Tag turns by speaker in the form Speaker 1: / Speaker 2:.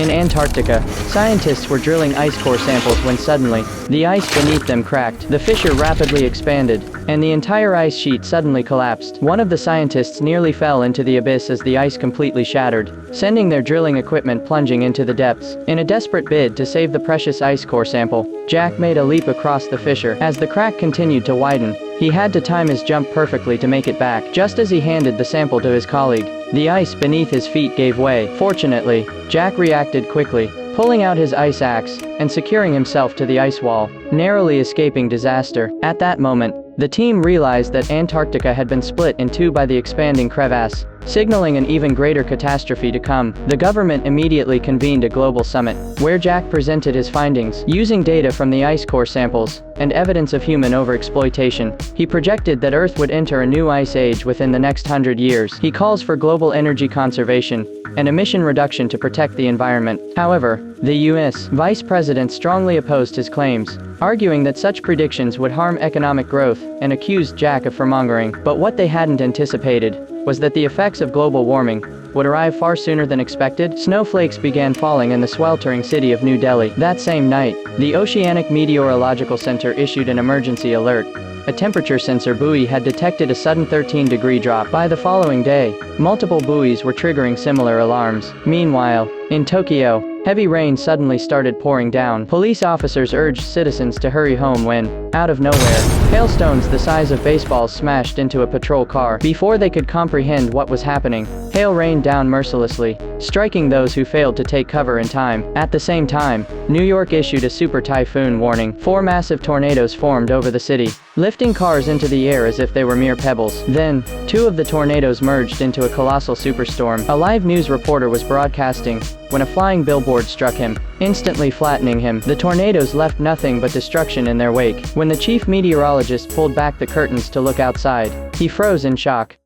Speaker 1: In Antarctica, scientists were drilling ice core samples when suddenly, the ice beneath them cracked, the fissure rapidly expanded, and the entire ice sheet suddenly collapsed. One of the scientists nearly fell into the abyss as the ice completely shattered, sending their drilling equipment plunging into the depths. In a desperate bid to save the precious ice core sample, Jack made a leap across the fissure. As the crack continued to widen, he had to time his jump perfectly to make it back. Just as he handed the sample to his colleague, the ice beneath his feet gave way. Fortunately, Jack reacted quickly, pulling out his ice axe and securing himself to the ice wall, narrowly escaping disaster. At that moment, the team realized that Antarctica had been split in two by the expanding crevasse, signaling an even greater catastrophe to come. The government immediately convened a global summit, where Jack presented his findings. Using data from the ice core samples and evidence of human overexploitation, he projected that Earth would enter a new ice age within the next 100 years. He calls for global energy conservation and emission reduction to protect the environment. However, the U.S. Vice President strongly opposed his claims, arguing that such predictions would harm economic growth, and accused Jack of fearmongering. But what they hadn't anticipated was that the effects of global warming would arrive far sooner than expected. Snowflakes began falling in the sweltering city of New Delhi. That same night, the Oceanic Meteorological Center issued an emergency alert. A temperature sensor buoy had detected a sudden 13-degree drop. By the following day, multiple buoys were triggering similar alarms. Meanwhile, in Tokyo, heavy rain suddenly started pouring down. Police officers urged citizens to hurry home when, out of nowhere, hailstones the size of baseballs smashed into a patrol car. Before they could comprehend what was happening, hail rained down mercilessly, striking those who failed to take cover in time. At the same time, New York issued a super typhoon warning. 4 massive tornadoes formed over the city, lifting cars into the air as if they were mere pebbles. Then, 2 of the tornadoes merged into a colossal superstorm. A live news reporter was broadcasting when a flying billboard struck him, instantly flattening him. The tornadoes left nothing but destruction in their wake. When the chief meteorologist pulled back the curtains to look outside, he froze in shock.